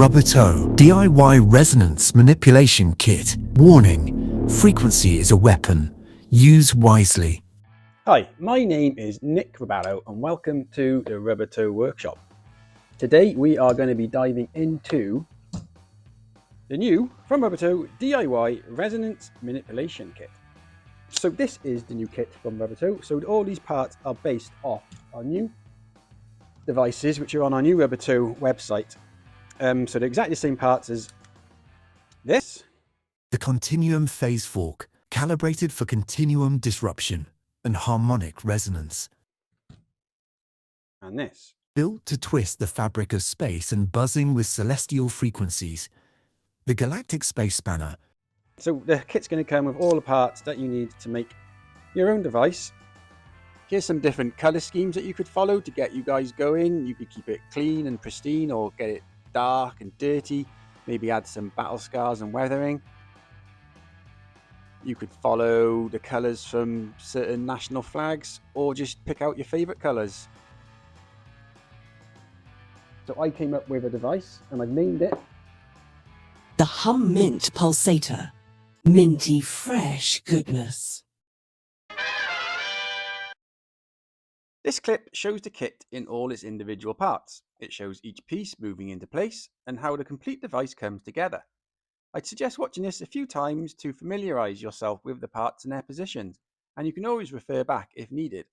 Rubbertoe DIY Resonance Manipulation Kit. Warning: frequency is a weapon. Use wisely. Hi, my name is Nick Rubbertoe and welcome to the Rubbertoe workshop. Today we are going to be diving into the new from Rubbertoe DIY Resonance Manipulation Kit. So this is the new kit from Rubbertoe. So all these parts are based off our new devices which are on our new Rubbertoe website. So they're exactly the same parts as this. The Continuum Phase Fork, calibrated for continuum disruption and harmonic resonance. And this. Built to twist the fabric of space and buzzing with celestial frequencies. The Galactic Space Spanner. So the kit's going to come with all the parts that you need to make your own device. Here's some different color schemes that you could follow to get you guys going. You could keep it clean and pristine or get it dark and dirty. Maybe add some battle scars and weathering. You could follow the colors from certain national flags or just pick out your favorite colors. So I came up with a device and I've named it the Hum Mint Pulsator. Minty fresh goodness. This clip shows the kit in all its individual parts. It shows each piece moving into place and how the complete device comes together. I'd suggest watching this a few times to familiarise yourself with the parts and their positions, and you can always refer back if needed.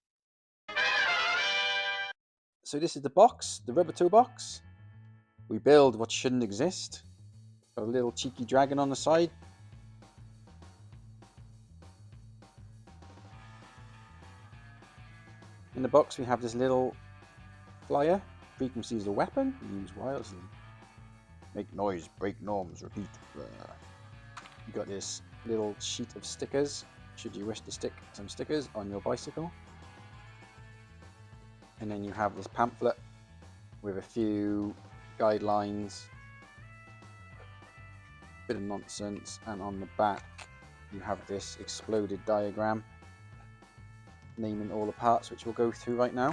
So this is the box, the Rubbertoe box. We build what shouldn't exist. Got a little cheeky dragon on the side. In the box we have this little flyer. Frequency is a weapon. Use wirelessly. Make noise, break norms, repeat. You got this little sheet of stickers, should you wish to stick some stickers on your bicycle. And then you have this pamphlet with a few guidelines, bit of nonsense, and on the back you have this exploded diagram naming all the parts, which we'll go through right now.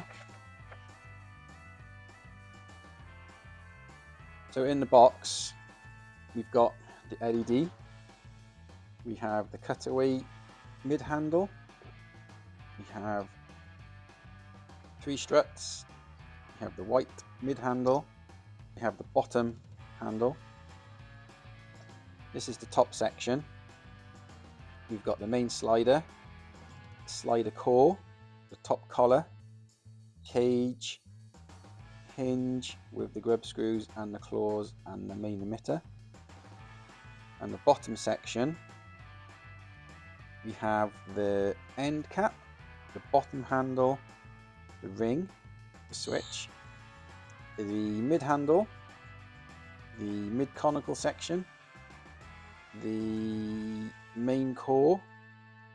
So in the box we've got the LED, we have the cutaway mid handle, we have 3 struts, we have the white mid handle, we have the bottom handle. This is the top section. We've got the main slider, slider core, the top collar, cage, hinge with the grub screws and the claws and the main emitter. And the bottom section we have the end cap, the bottom handle, the ring, the switch, the mid handle, the mid conical section, the main core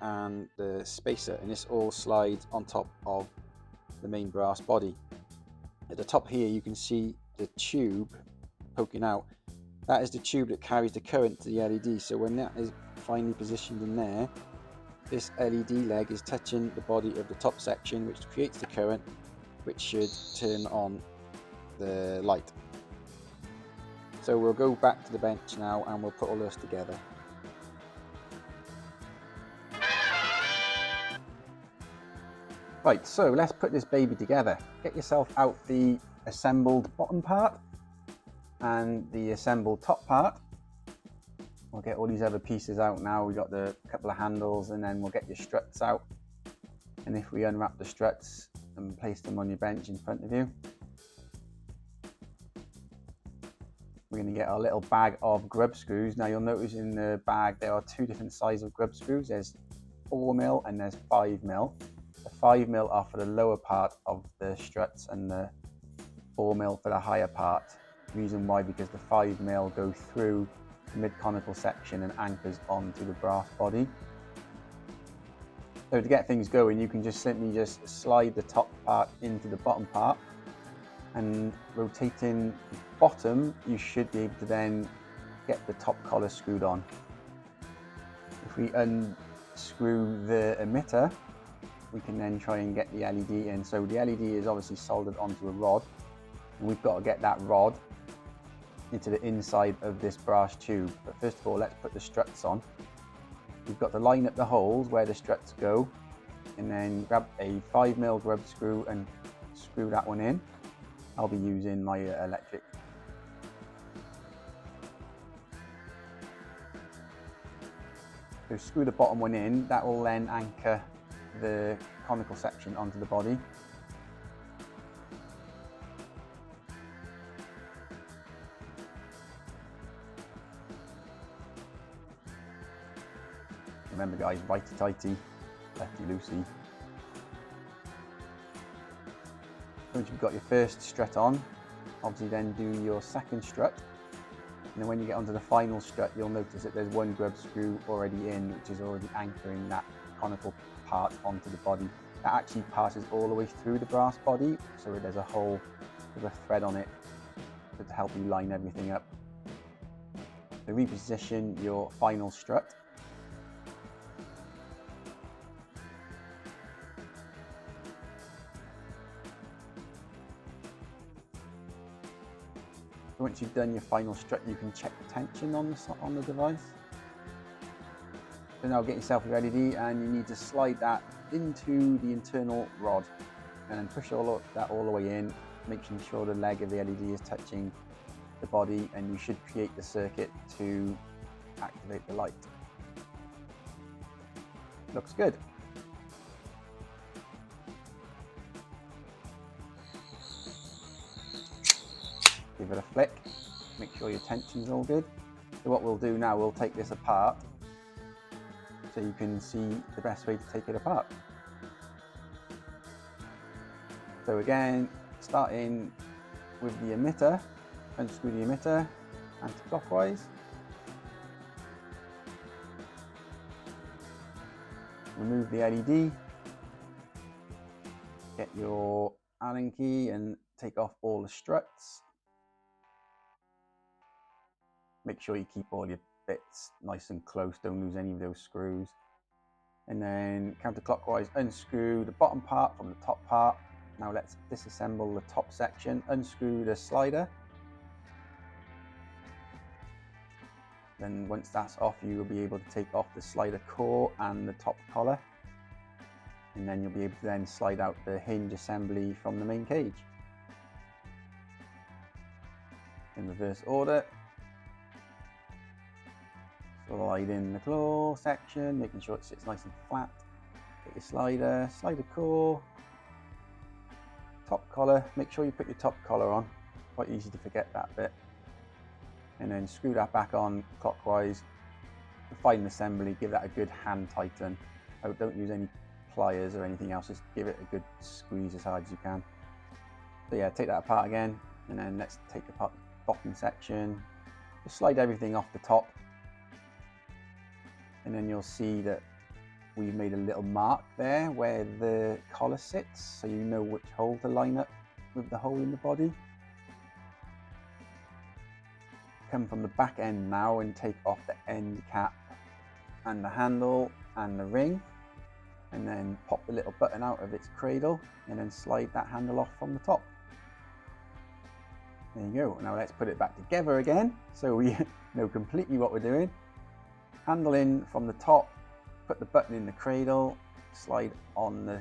and the spacer, and this all slides on top of the main brass body. At the top here you can see the tube poking out. That is the tube that carries the current to the LED, so when that is finally positioned in there, this LED leg is touching the body of the top section, which creates the current, which should turn on the light. So we'll go back to the bench now and we'll put all this together. Right, so let's put this baby together. Get yourself out the assembled bottom part and the assembled top part. We'll get all these other pieces out now. We've got the couple of handles and then we'll get your struts out. And if we unwrap the struts and place them on your bench in front of you, we're going to get our little bag of grub screws. Now you'll notice in the bag there are 2 different sizes of grub screws. There's 4mm and there's 5mm. The 5mm are for the lower part of the struts and the 4mm for the higher part. Reason why, because the 5mm go through the mid-conical section and anchors onto the brass body. So to get things going, you can just simply just slide the top part into the bottom part, and rotating the bottom, you should be able to then get the top collar screwed on. If we unscrew the emitter, we can then try and get the LED in. So the LED is obviously soldered onto a rod, and we've got to get that rod into the inside of this brass tube. But first of all, let's put the struts on. You've got to line up the holes where the struts go, and then grab a 5mm grub screw and screw that one in. I'll be using my electric. So screw the bottom one in, that will then anchor the conical section onto the body. Remember guys, righty-tighty, lefty-loosey. Once you've got your first strut on, obviously then do your second strut. And then when you get onto the final strut, you'll notice that there's one grub screw already in, which is already anchoring that conical part onto the body. That actually passes all the way through the brass body, so there's a hole with a thread on it to help you line everything up. So reposition your final strut. Once you've done your final strut, you can check the tension on the device. So now get yourself your LED, and you need to slide that into the internal rod and then push that all the way in, making sure the leg of the LED is touching the body, and you should create the circuit to activate the light. Looks good. Give it a flick, make sure your tension's all good. So what we'll do now, we'll take this apart so you can see the best way to take it apart. So again, starting with the emitter, unscrew the emitter anti-clockwise. Remove the LED, get your Allen key and take off all the struts. Make sure you keep all your bits nice and close, don't lose any of those screws. And then counterclockwise unscrew the bottom part from the top part. Now let's disassemble the top section. Unscrew the slider. Then once that's off, you will be able to take off the slider core and the top collar. And then you'll be able to then slide out the hinge assembly from the main cage. In reverse order. Slide in the claw section, making sure it sits nice and flat. Get your slider core, top collar. Make sure you put your top collar on. Quite easy to forget that bit. And then screw that back on clockwise. The final assembly, give that a good hand tighten. Oh, don't use any pliers or anything else, just give it a good squeeze as hard as you can. So yeah, take that apart again, and then let's take apart the bottom section. Just slide everything off the top. And then you'll see that we've made a little mark there where the collar sits, so you know which hole to line up with the hole in the body. Come from the back end now and take off the end cap and the handle and the ring, and then pop the little button out of its cradle and then slide that handle off from the top. There you go. Now let's put it back together again so we know completely what we're doing. Handle in from the top, put the button in the cradle, slide on the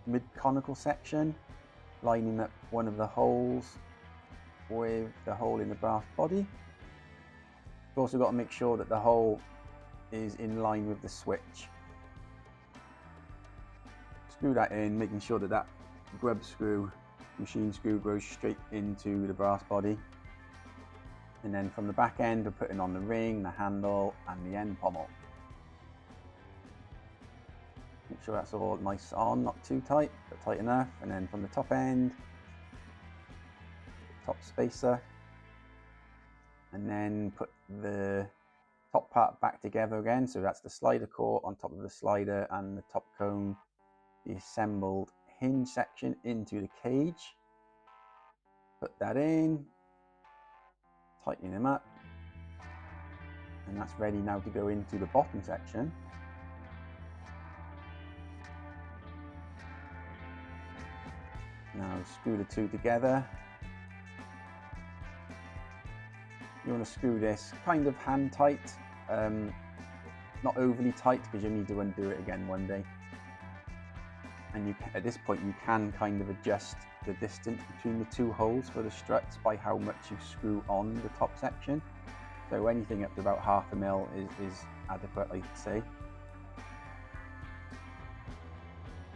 mid-conical section, lining up one of the holes with the hole in the brass body. You've also got to make sure that the hole is in line with the switch. Screw that in, making sure that that grub screw, machine screw, goes straight into the brass body. And then from the back end, we're putting on the ring, the handle, and the end pommel. Make sure that's all nice on, not too tight, but tight enough. And then from the top end, top spacer, and then put the top part back together again. So that's the slider core on top of the slider and the top cone, the assembled hinge section into the cage. Put that in. Tightening them up, and that's ready now to go into the bottom section. Now screw the two together, You want to screw this kind of hand tight, not overly tight because you need to undo it again one day. And at this point you can kind of adjust the distance between the two holes for the struts by how much you screw on the top section. So anything up to about 1/2 mil is adequate, I'd say.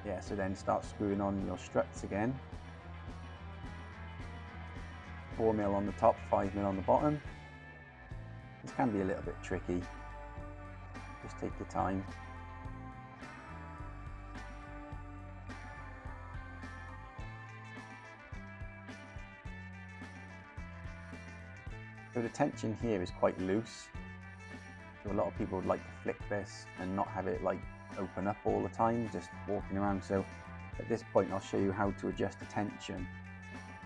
Yeah, so then start screwing on your struts again. 4 mil on the top, 5 mil on the bottom. This can be a little bit tricky. Just take your time. So the tension here is quite loose. So a lot of people would like to flick this and not have it like open up all the time, just walking around. So at this point I'll show you how to adjust the tension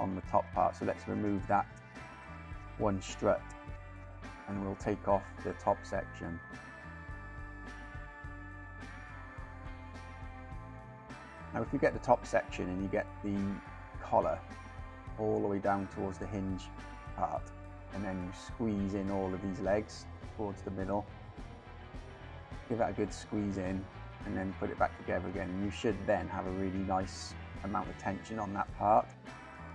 on the top part. So let's remove that one strut and we'll take off the top section. Now if you get the top section and you get the collar all the way down towards the hinge part, and then you squeeze in all of these legs towards the middle, give that a good squeeze in and then put it back together again, and you should then have a really nice amount of tension on that part.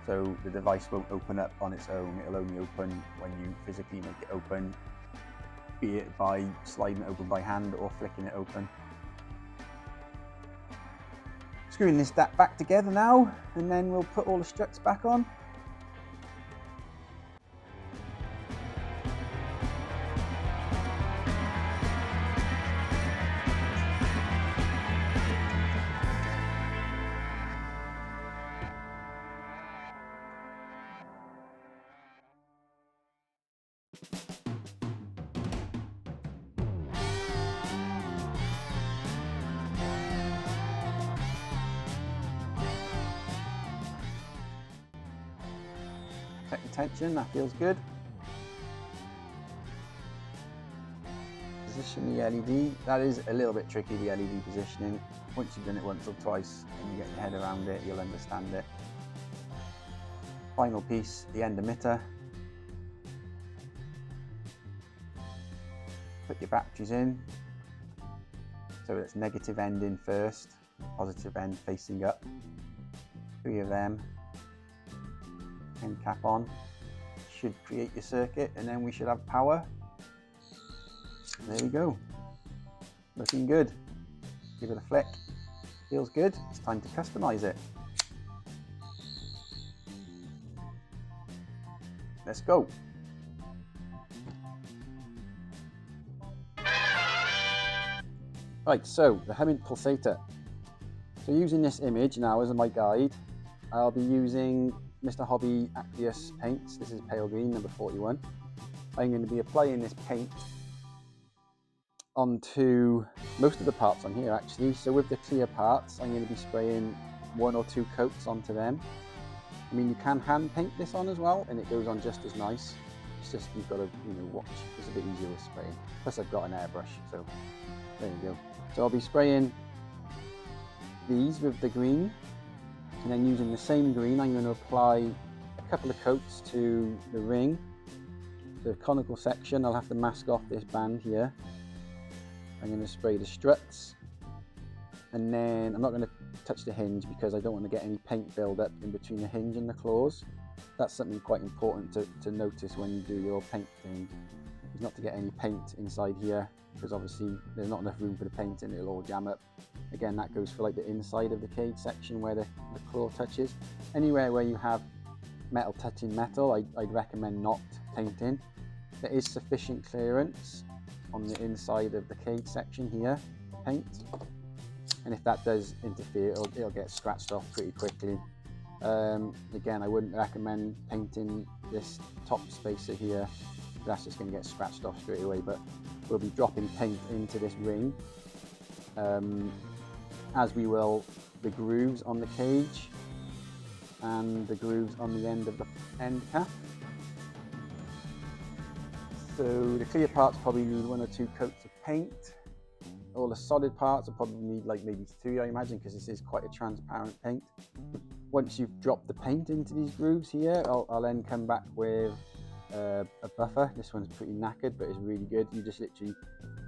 So the device won't open up on its own, it'll only open when you physically make it open, be it by sliding it open by hand or flicking it open. Screwing this back together now, and then we'll put all the struts back on. Check the tension, that feels good. Position the LED. That is a little bit tricky, the LED positioning. Once you've done it once or twice and you get your head around it, you'll understand it. Final piece, the end emitter. Put your batteries in. So it's negative end in first, positive end facing up. 3 of them. End cap on. Should create your circuit and then we should have power. There we go. Looking good. Give it a flick. Feels good. It's time to customize it. Let's go. Right, so the humming pulsator. So using this image now as my guide, I'll be using Mr. Hobby Aqueous paints. This is pale green, number 41. I'm going to be applying this paint onto most of the parts on here actually. So with the clear parts, I'm going to be spraying 1 or 2 coats onto them. I mean, you can hand paint this on as well, and it goes on just as nice. It's just you've got to, watch. It's a bit easier with spraying. Plus, I've got an airbrush, so there you go. So I'll be spraying these with the green, and then using the same green, I'm going to apply a couple of coats to the ring, the conical section. I'll have to mask off this band here. I'm going to spray the struts, and then I'm not going to touch the hinge because I don't want to get any paint build up in between the hinge and the claws. That's something quite important to notice when you do your paint thing, is not to get any paint inside here, because obviously there's not enough room for the paint and it'll all jam up. Again, that goes for like the inside of the cage section where the claw touches. Anywhere where you have metal touching metal, I'd recommend not painting. There is sufficient clearance on the inside of the cage section here, paint. And if that does interfere, it'll get scratched off pretty quickly. Again, I wouldn't recommend painting this top spacer here. That's just going to get scratched off straight away, but we'll be dropping paint into this ring, as we will the grooves on the cage and the grooves on the end of the end cap. So the clear parts probably need 1 or 2 coats of paint. All the solid parts will probably need like maybe 3, I imagine, because this is quite a transparent paint. Once you've dropped the paint into these grooves here, I'll then come back with a buffer. This one's pretty knackered, but it's really good. You just literally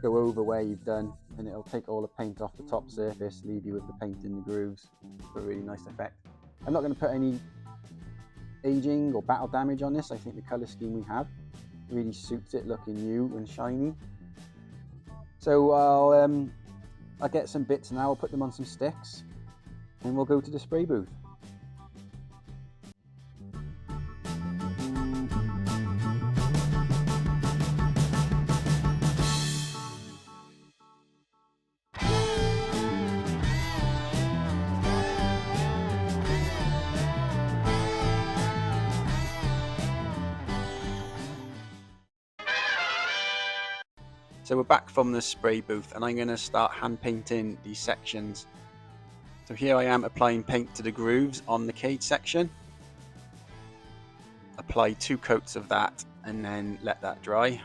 go over where you've done, and it'll take all the paint off the top surface, leave you with the paint in the grooves for a really nice effect. I'm not going to put any aging or battle damage on this. I think the colour scheme we have really suits it looking new and shiny. So I'll get some bits now, I'll put them on some sticks, and we'll go to the spray booth. So we're back from the spray booth, and I'm going to start hand painting these sections. So here I am applying paint to the grooves on the cage section. Apply 2 coats of that and then let that dry.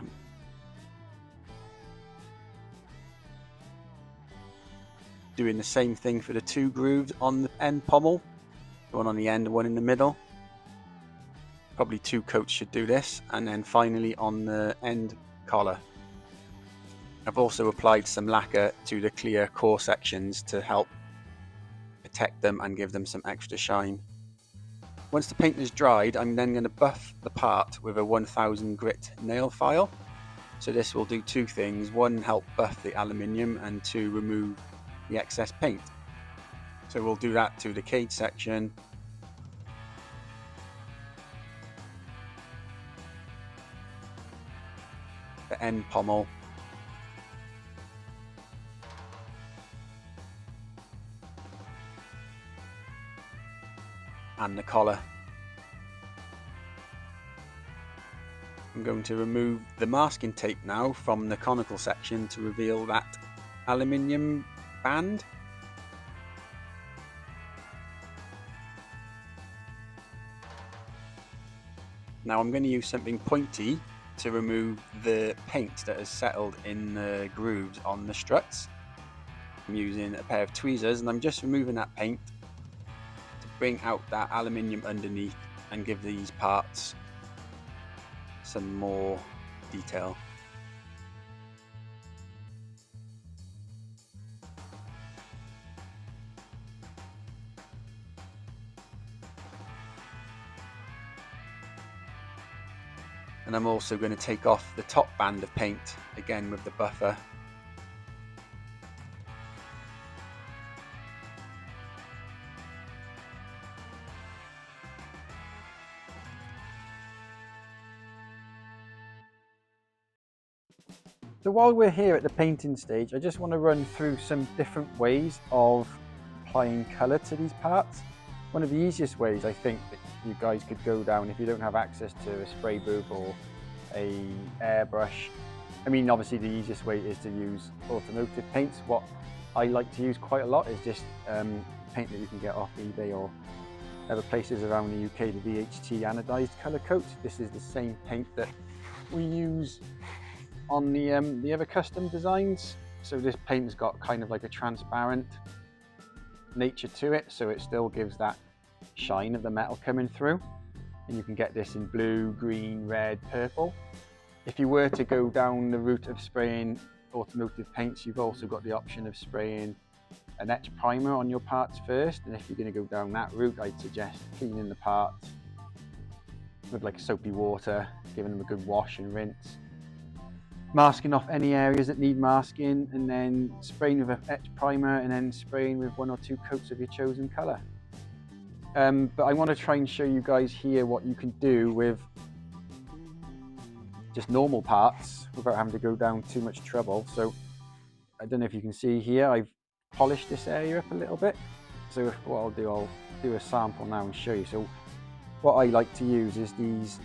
Doing the same thing for the 2 grooves on the end pommel, one on the end and one in the middle. Probably 2 coats should do this, and then finally on the end collar. I've also applied some lacquer to the clear core sections to help protect them and give them some extra shine. Once the paint is dried, I'm then going to buff the part with a 1000 grit nail file. So this will do 2 things: 1, help buff the aluminium, and 2, remove the excess paint. So we'll do that to the cage section, the end pommel, and the collar. I'm going to remove the masking tape now from the conical section to reveal that aluminium band. Now I'm going to use something pointy to remove the paint that has settled in the grooves on the struts. I'm using a pair of tweezers, and I'm just removing that paint to bring out that aluminium underneath and give these parts some more detail. And I'm also going to take off the top band of paint, again with the buffer. So while we're here at the painting stage, I just want to run through some different ways of applying colour to these parts. One of the easiest ways I think that you guys could go down if you don't have access to a spray booth or a airbrush. I mean, obviously the easiest way is to use automotive paints. What I like to use quite a lot is just paint that you can get off eBay or other places around the UK, the VHT anodized colour coat. This is the same paint that we use on the other custom designs. So this paint's got kind of like a transparent nature to it, so it still gives that shine of the metal coming through. And you can get this in blue, green, red, purple. If you were to go down the route of spraying automotive paints, you've also got the option of spraying an etch primer on your parts first. And if you're going to go down that route, I'd suggest cleaning the parts with like soapy water, giving them a good wash and rinse, masking off any areas that need masking, and then spraying with an etch primer, and then spraying with 1 or 2 coats of your chosen colour. But I want to try and show you guys here what you can do with just normal parts without having to go down too much trouble. So I don't know if you can see here, I've polished this area up a little bit. So what I'll do a sample now and show you. So what I like to use is these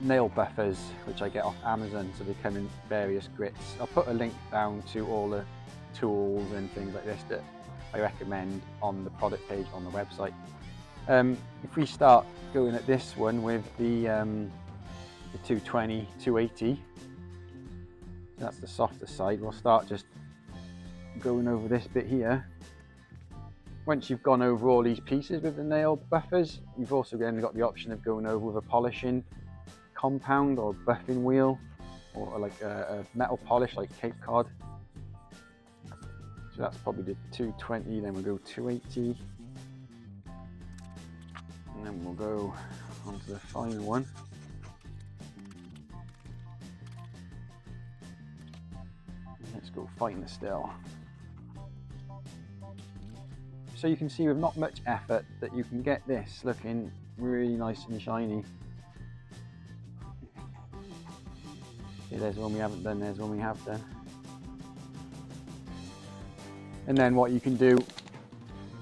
nail buffers, which I get off Amazon, so they come in various grits. I'll put a link down to all the tools and things like this that I recommend on the product page on the website. If we start going at this one with the 220, 280, that's the softer side, we'll start just going over this bit here. Once you've gone over all these pieces with the nail buffers, you've also then got the option of going over with a polishing compound or buffing wheel, or like a metal polish like Cape Cod. So that's probably the 220, then we'll go 280. And then we'll go on to the final one. Let's go fighting the still. So you can see with not much effort that you can get this looking really nice and shiny. Okay, there's one we haven't done, there's one we have done. And then what you can do,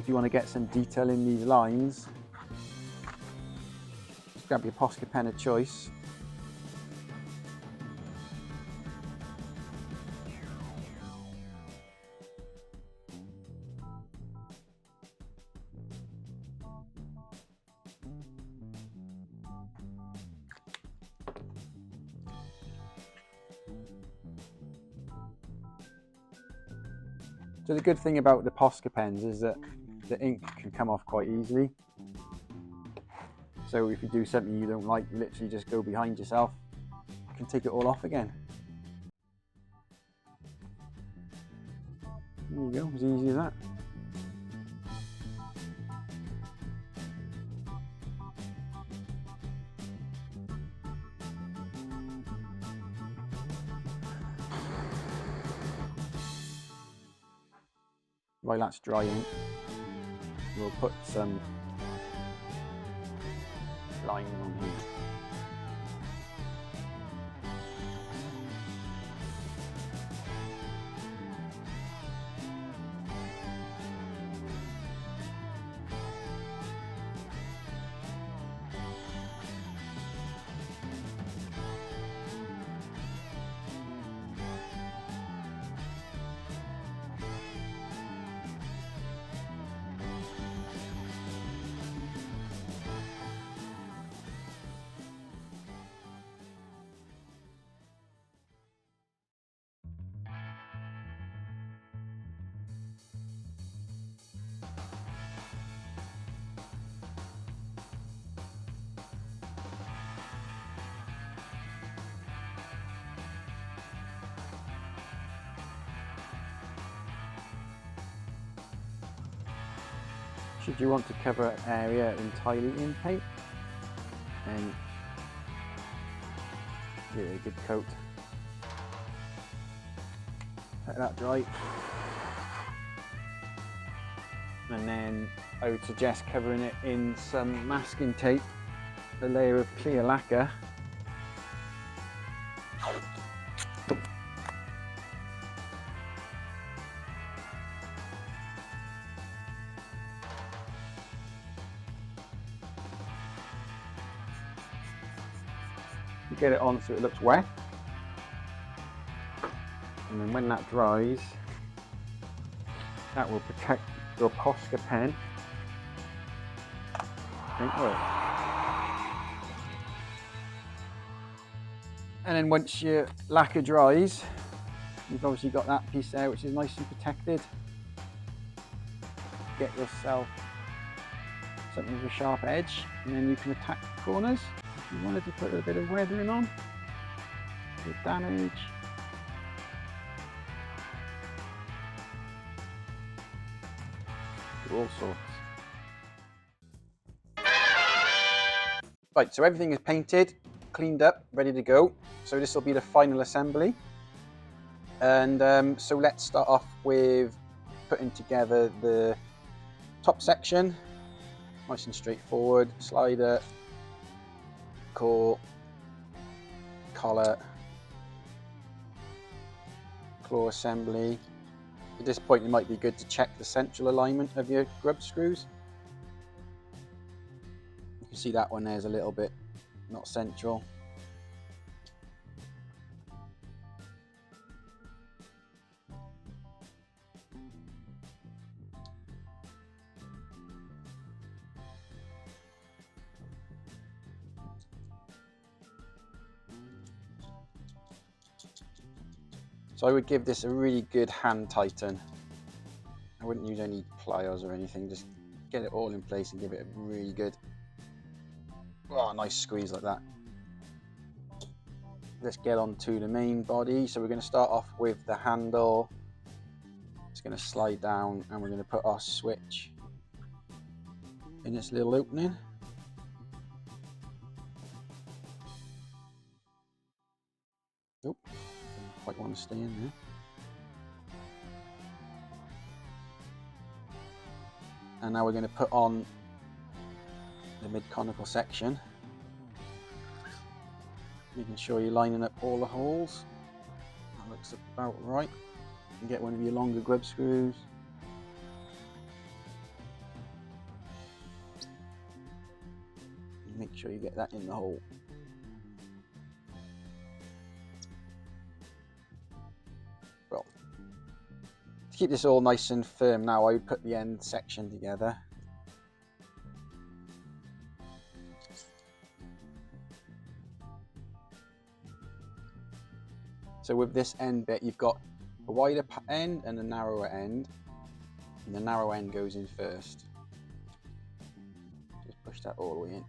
if you want to get some detail in these lines, just grab your Posca pen of choice. So the good thing about the Posca pens is that the ink can come off quite easily. So if you do something you don't like, you literally just go behind yourself. You can take it all off again. There you go, as easy as that. While that's drying, we'll put some lines on here. Should you want to cover an area entirely in paint, then give it a good coat. Let that dry. And then I would suggest covering it in some masking tape, a layer of clear lacquer. Get it on so it looks wet, and then when that dries, that will protect your Posca pen. And then once your lacquer dries, you've obviously got that piece there which is nice and protected. Get yourself something with a sharp edge, and then you can attack the corners. If you wanted to put a bit of weathering on, with damage, do all sorts. Right, so everything is painted, cleaned up, ready to go. So this will be the final assembly. And so let's start off with putting together the top section. Nice and straightforward. Slider, core, collar, claw assembly. At this point, it might be good to check the central alignment of your grub screws. You can see that one there's a little bit not central. So I would give this a really good hand tighten. I wouldn't use any pliers or anything, just get it all in place and give it a really good, nice squeeze like that. let's get on to the main body. So we're going to start off with the handle. It's going to slide down and we're going to put our switch in this little opening. Nope, don't quite want to stay in there. And now we're going to put on the mid-conical section, making sure you're lining up all the holes. That looks about right. You can get one of your longer grub screws. And make sure you get that in the hole. Well, to keep this all nice and firm now, I would put the end section together. So with this end bit, you've got a wider end and a narrower end, and the narrow end goes in first. Just push that all the way in.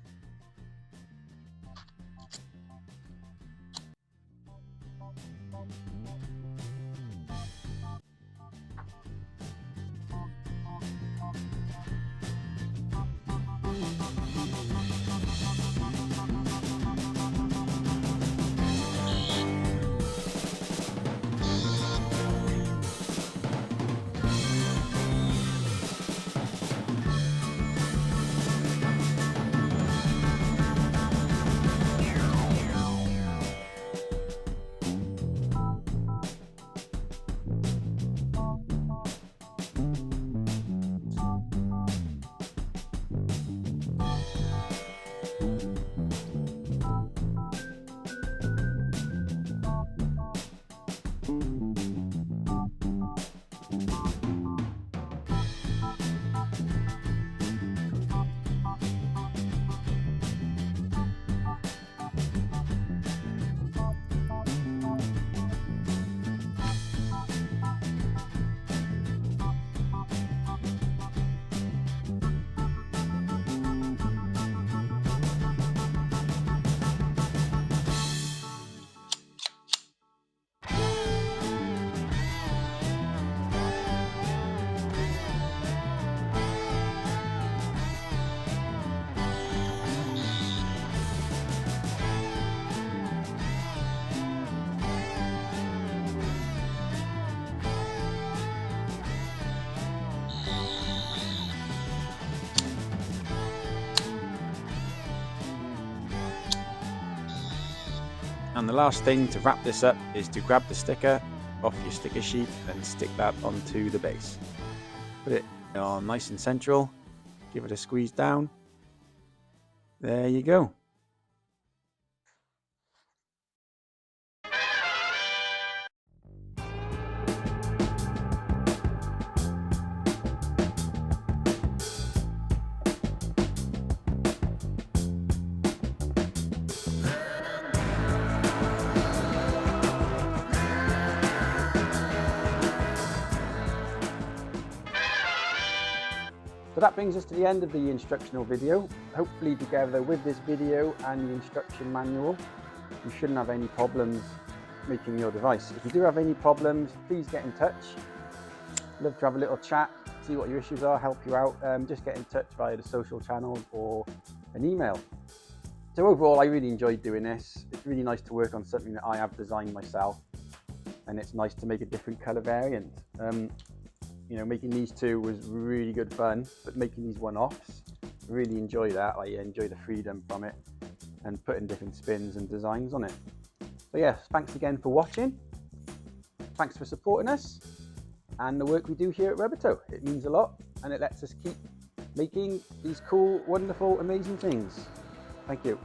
And the last thing to wrap this up is to grab the sticker off your sticker sheet and stick that onto the base. Put it on nice and central, give it a squeeze down. There you go. So that brings us to the end of the instructional video. Hopefully together with this video and the instruction manual, you shouldn't have any problems making your device. If you do have any problems, please get in touch. Love to have a little chat, see what your issues are, help you out. Just get in touch via the social channels or an email. So overall, I really enjoyed doing this. It's really nice to work on something that I have designed myself, and it's nice to make a different color variant. You know, making these two was really good fun, but making these one-offs, really enjoy that. I enjoy the freedom from it and putting different spins and designs on it. So yes, thanks again for watching. Thanks for supporting us and the work we do here at Rubbertoe. It means a lot and it lets us keep making these cool, wonderful, amazing things. Thank you.